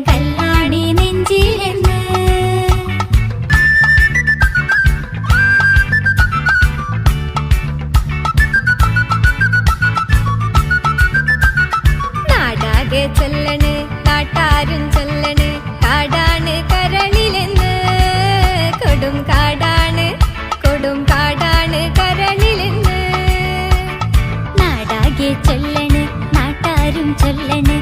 കല്ലാണി നെഞ്ചിലെന്ന്. നാടാകെ ചൊല്ലണ് കാട്ടാരും ചൊല്ലണ് കാടാണ് കരളിലെന്ന്. കൊടും കാടാണ് കരളിലെന്ന്. നാടാകെ ചൊല്ലണ് നാട്ടാരും ചൊല്ലണ്